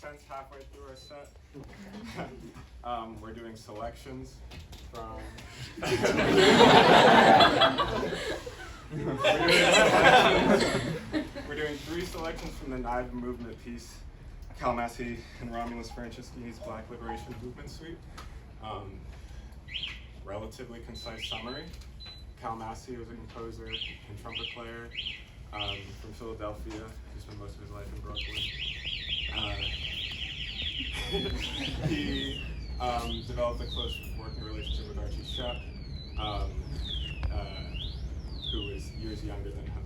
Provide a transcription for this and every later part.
sense halfway through our set. We're doing selections from... We're doing 3 selections from the Knife Movement piece, Massey and Romulus Franceschini's Black Liberation Movement Suite. Relatively concise summary. Massey was a composer and trumpet player from Philadelphia, who spent most of his life in Brooklyn. He developed a close working relationship with Archie Shepp, who was years younger than him.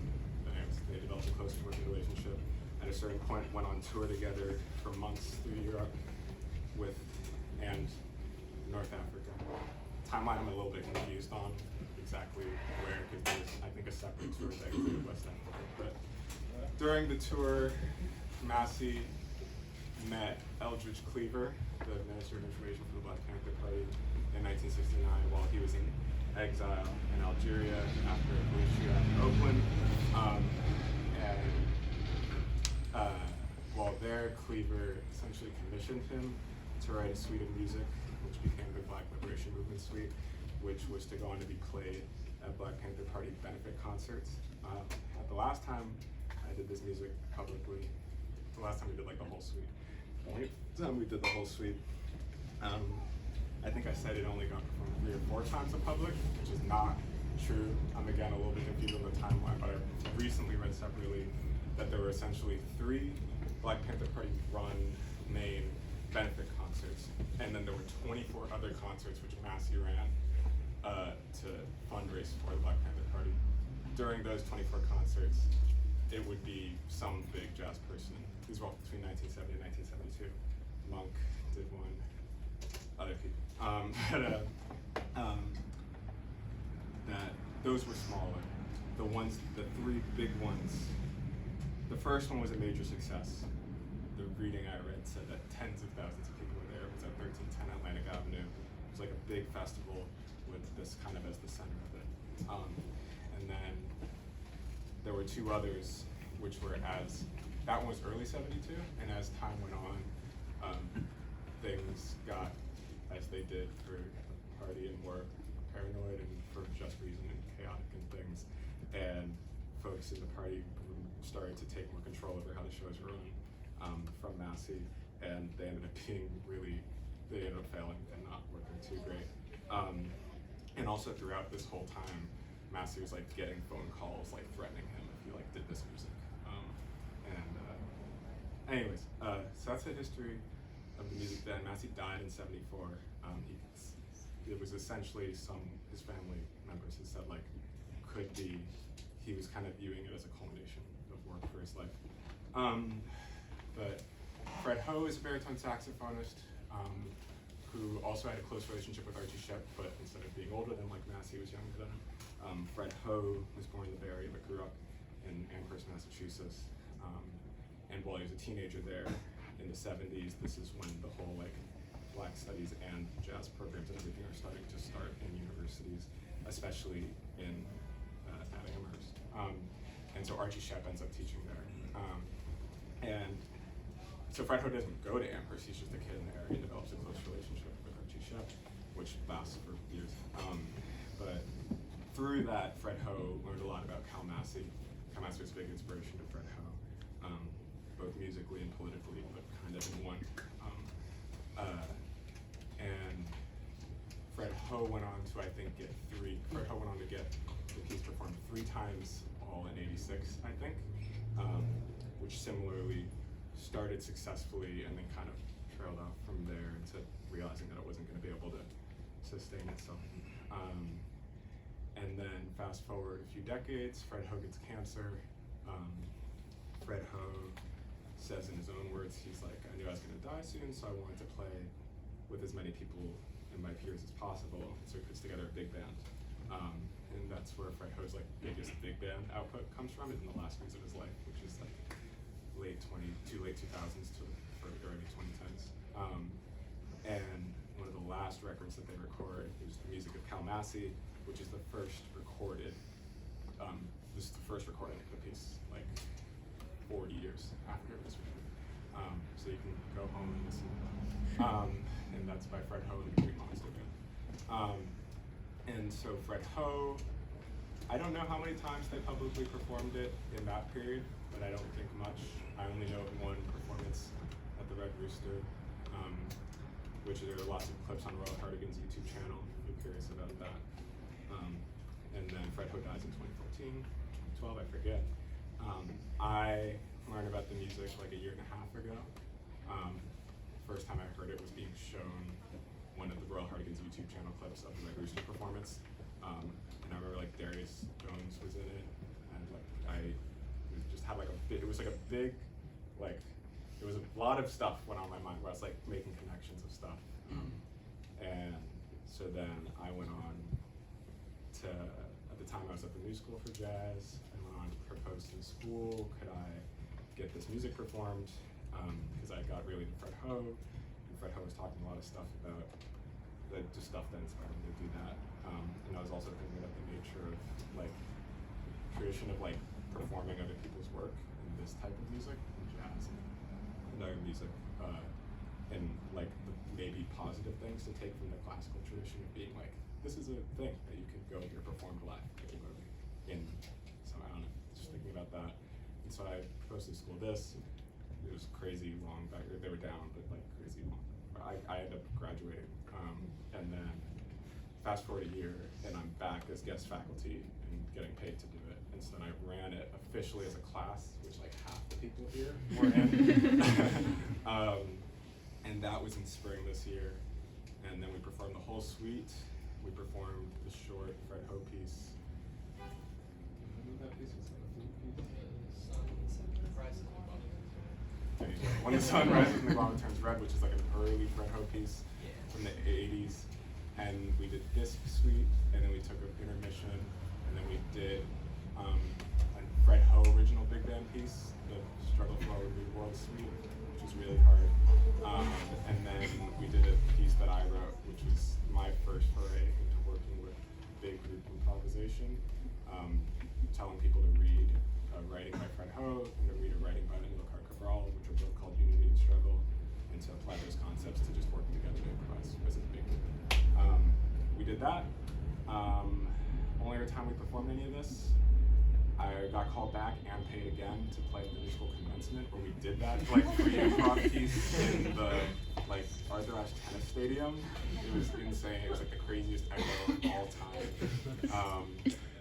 They developed a close working relationship. At a certain point, went on tour together for months through Europe and North Africa. Timeline I'm a little bit confused on exactly where, because there's, I think, a separate tour that included West Africa. But during the tour, Massey met Eldridge Cleaver, the Minister of Information for the Black Panther Party, in 1969 while he was in exile in Algeria after a police shootout in Oakland. While there, Cleaver essentially commissioned him to write a suite of music, which became the Black Liberation Movement Suite, which was to go on to be played at Black Panther Party benefit concerts. The last time I did this music publicly, the last time we did like the whole suite. The time we did the whole suite, I think I said it only got performed 3 or 4 times in public, which is not true. I'm again a little bit confused on the timeline, but I recently read separately that there were essentially 3 Black Panther Party run main benefit concerts, and then there were 24 other concerts which Massey ran to fundraise for the Black Panther Party. During those 24 concerts, it would be some big jazz person. These were all between 1970 and 1972. Monk did one, other people. That those were smaller. The 3 big ones. The first one was a major success. The reading I read said that tens of thousands of people were there. It was at 1310 Atlantic Avenue. It was like a big festival with this kind of as the center of it. And then there were 2 others, which were that one was early 72, and as time went on, things got, as they did for the party, and were paranoid and for just reason and chaotic and things, and folks in the party started to take more control over how the shows were run from Massey, and they ended up failing and not working too great. And also throughout this whole time, Massey was like getting phone calls like threatening him if he like did this music. Anyways, so that's the history of the music then. Massey died in 74. It was essentially his family members had said like he was kind of viewing it as a culmination of work for his life. But Fred Ho is a baritone saxophonist who also had a close relationship with Archie Shepp, but instead of being older than like Massey, was younger than him. Fred Ho was born in the Bay Area but grew up in Amherst, Massachusetts. And while he was a teenager there in the 70s, this is when the whole like Black Studies and jazz programs and everything are starting to start in universities, especially at Amherst. And so Archie Shepp ends up teaching there. And so Fred Ho doesn't go to Amherst, he's just a kid in the area and develops a close relationship with Archie Shepp, which lasts for years. But through that, Fred Ho learned a lot about Massey. Massey was a big inspiration to Fred Ho, both musically and politically, but kind of in one. And Fred Ho went on to, I think, get the piece performed 3 times, all in '86, I think, which similarly started successfully and then kind of trailed off from there into realizing that it wasn't going to be able to sustain itself. And then fast forward a few decades, Fred Ho gets cancer. Fred Ho says in his own words, he's like, I knew I was going to die soon, so I wanted to play with as many people and my peers as possible. So he puts together a big band. And that's where Fred Ho's like biggest big band output comes from, in the last years of his life, which is like late 2000s to early 2010s. And one of the last records that they record is the music of Massey, which is the first recorded, this is the first recording of the piece, like 40 years after it was written. so you can go home and listen. And that's by Fred Ho and the Greek Monster Band. And so Fred Ho, I don't know how many times they publicly performed it in that period, but I don't think much. I only know of one performance at the Red Rooster, which there are lots of clips on Royal Hardigan's YouTube channel if you're curious about that. And then Fred Ho dies in 2014, 2012, I forget. I learned about the music like a year and a half ago. First time I heard it was being shown one of the Royal Hardigan's YouTube channel clips of the Red Rooster performance. And I remember like Darius Jones was in it, and like it just had like a big, it was like a big, like, it was a lot of stuff went on in my mind where I was like making connections of stuff. And so then I went on to, at the time I was at the New School for Jazz, I went on to propose to the school, could I get this music performed? Because I got really into Fred Ho, and Fred Ho was talking a lot of stuff about just stuff that inspired me to do that. And I was also thinking about the nature of like tradition of like performing other people's work in this type of music, in jazz and other music, and like the maybe positive things to take from the classical tradition of being like, this is a thing that you could go hear performed live regularly in some, I don't know, just thinking about that. And so I proposed to the school this. It was crazy long back, they were down, but like crazy long. I ended up graduating, and then fast forward a year, and I'm back as guest faculty and getting paid to do it. And so then I ran it officially as a class, which like half the people here were in. And that was in spring this year. And then we performed the whole suite. We performed the short Fred Ho piece. That piece was like a flute piece. When the Sun Rises and the Globe Turns Red, which is like an early Fred Ho piece from the 80s. And we did this suite, and then we took an intermission, and then we did a Fred Ho original big band piece, the Struggle for Our New World suite, which was really hard. And then we did a piece that I wrote, which was my first foray into working with big group improvisation, telling people to read a writing by Fred Ho and to read a writing by Amilcar Cabral, which are both called Unity and Struggle, and to apply those concepts to just working together to improvise as a big group. We did that. Only every time we performed any of this, I got called back and paid again to play the New School Commencement, where we did that like free-improv piece in the like Arthur Ashe Tennis Stadium. It was insane. It was like the craziest echo of all time.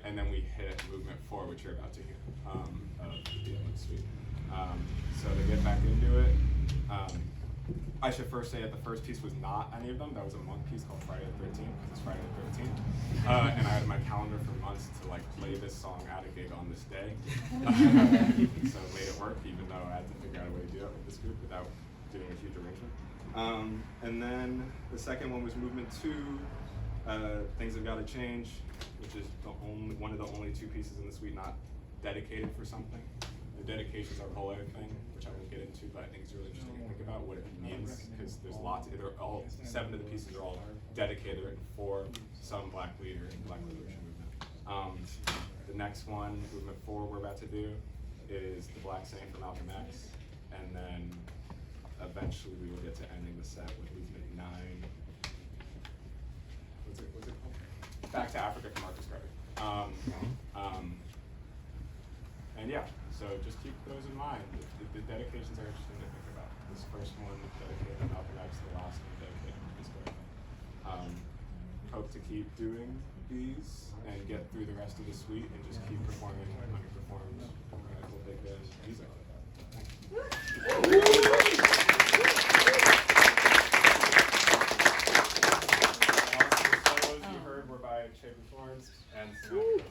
And then we hit Movement 4, which you're about to hear, of the Violin suite. So to get back into it, I should first say that the first piece was not any of them. That was a month piece called Friday the 13th, because it's Friday the 13th. And I had in my calendar for months to like play this song at a gig on this day. So I made it work, even though I had to figure out a way to do it with this group without doing a huge arrangement. And then the second one was Movement 2, Things Have Gotta Change, which is one of the only two pieces in the suite not dedicated for something. The dedications are a whole other thing, which I won't get into, but I think it's really interesting to think about what it means, because there's lots, they're all, 7 of the pieces are all dedicated, written for some Black leader in the Black Liberation Movement. The next one, Movement 4, we're about to do, is The Black Saint from Malcolm X, and then eventually we will get to ending the set with Movement 9. What's it called? Back to Africa from Marcus Garvey. And yeah, so just keep those in mind. The dedications are interesting to think about. This first one dedicated to Malcolm X, the last one dedicated to Marcus Garvey. Hope to keep doing these and get through the rest of the suite and just keep performing underperformed radical big band music. The solos you heard were by Che Buford and Samantha.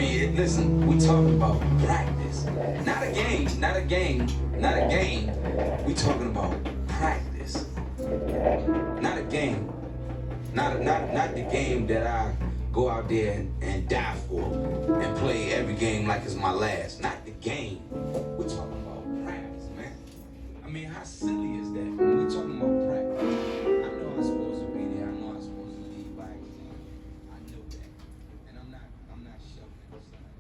mean, listen, we talking about practice. Not a game, not a game, not a game. We talking about practice. Not a game. Not the game that I go out there and die for and play every game like it's my last. Not the game. We're talking about practice, man. I mean, how silly is that? When we're talking about practice, I know I'm supposed to be there. I know I'm supposed to lead by example. I know that, and I'm not shoving it aside.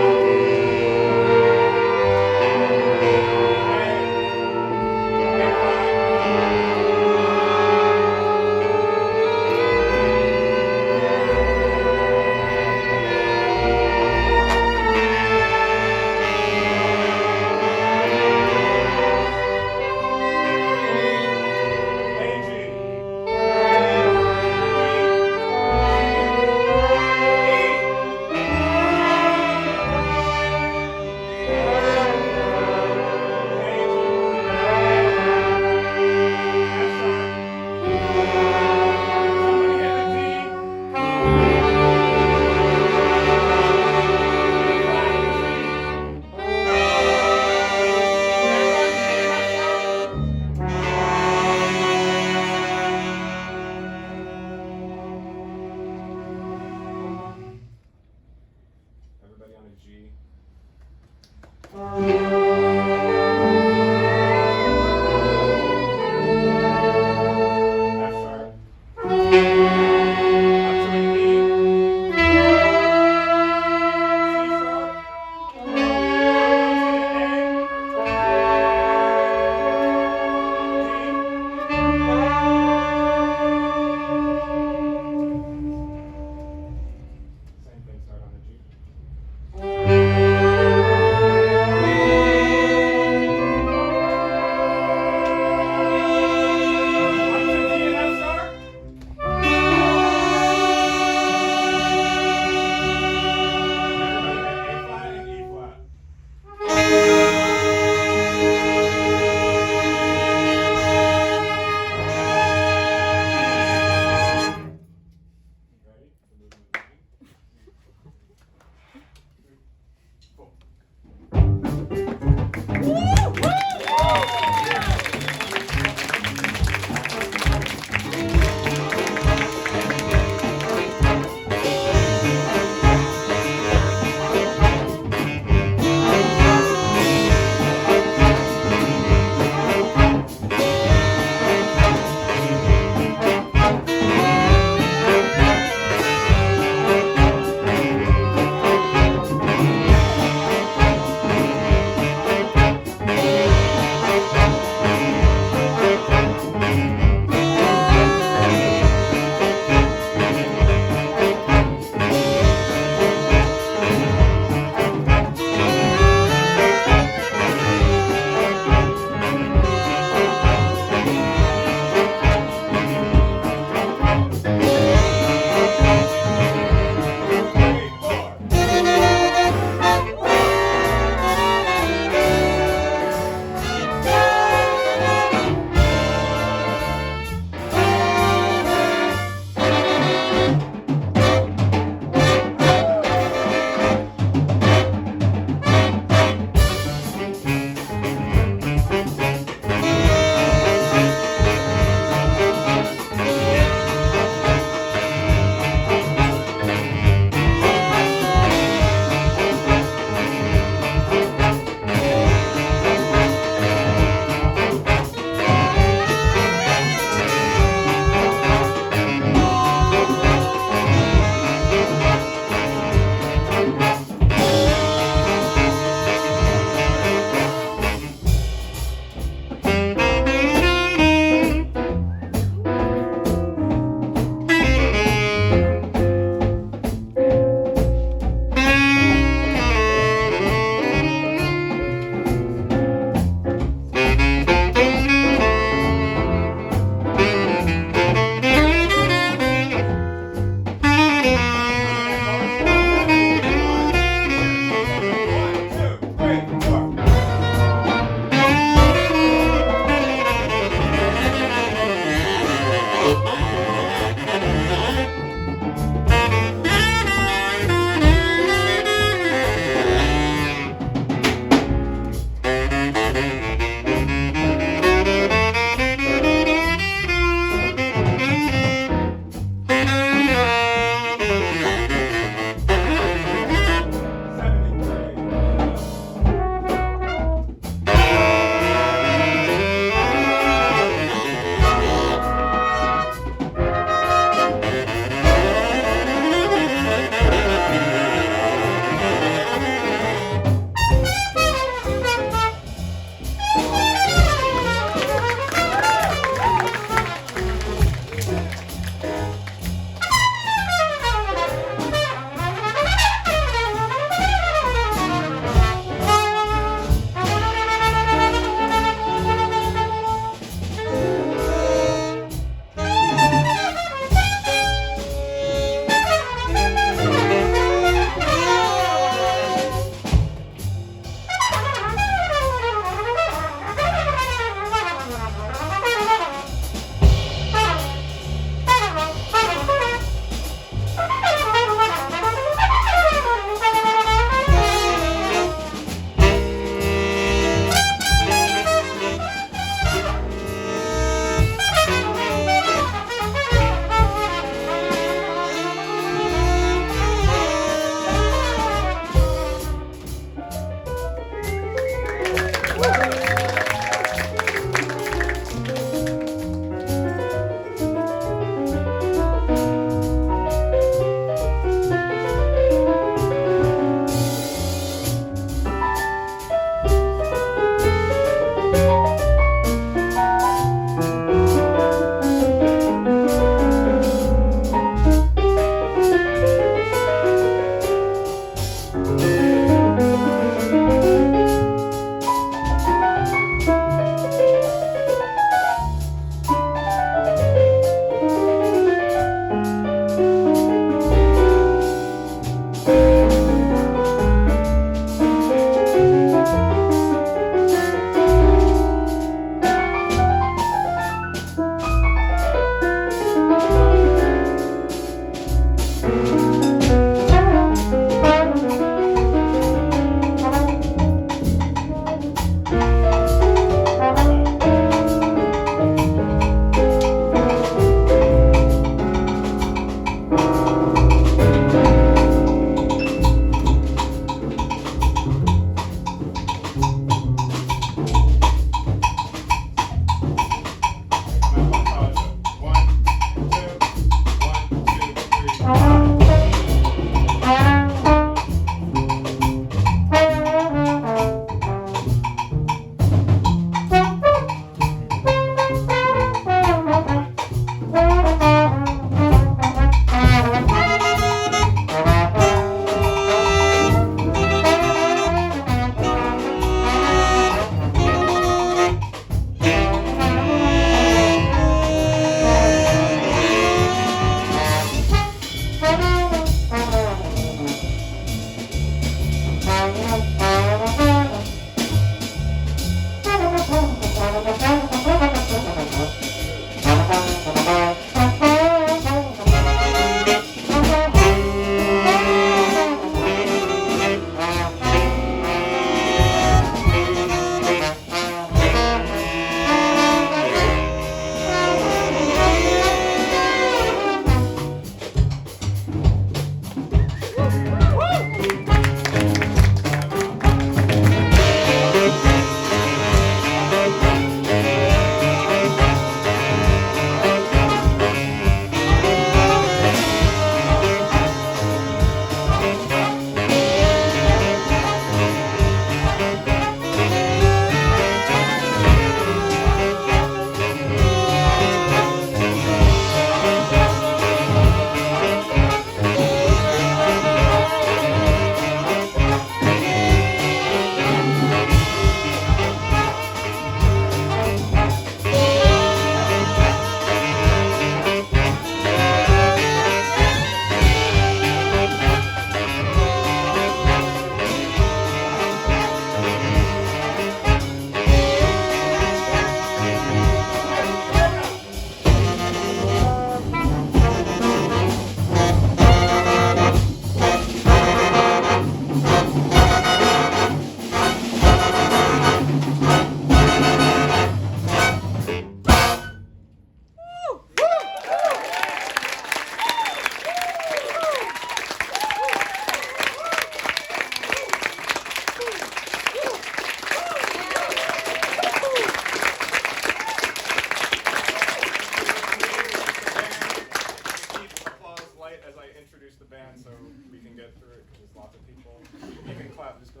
lots of people. You can clap, just go.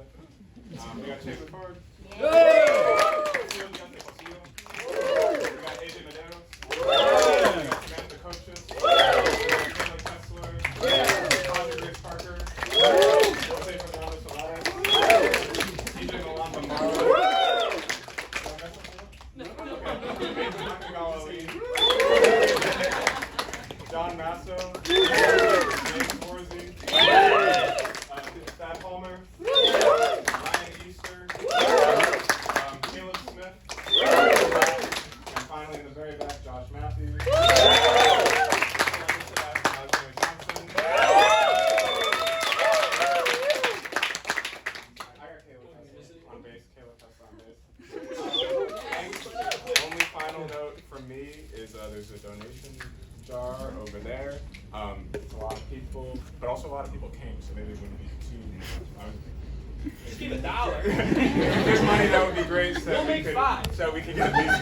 We got Chase Buford. Kossío, Kossío. We got AJ Medeiros. We got Samantha Kochis. We got Kessler. Taja Parker. Fernando Milan-Bombara. Nakadegawa-Lee. John Masso. Worsey. Thad Palmer. Ryan Easter. Caleb Smith. And finally in the very back, Josh Mathews. There's a donation jar over there. It's a lot of people, but also a lot of people came, so maybe it wouldn't be too much. Just give $1. If there's money, that would be great. So We'll make 5. So we can get these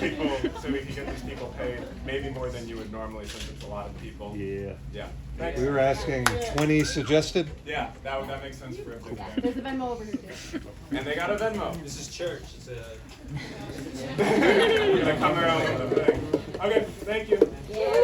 people paid, maybe more than you would normally, since it's a lot of people. Yeah. Yeah. Thanks. We were asking 20 suggested. Yeah, that makes sense for a big band. There's a Venmo over here too. And they got a Venmo. This is church. It's They come around with a thing. Okay, thank you. Yeah.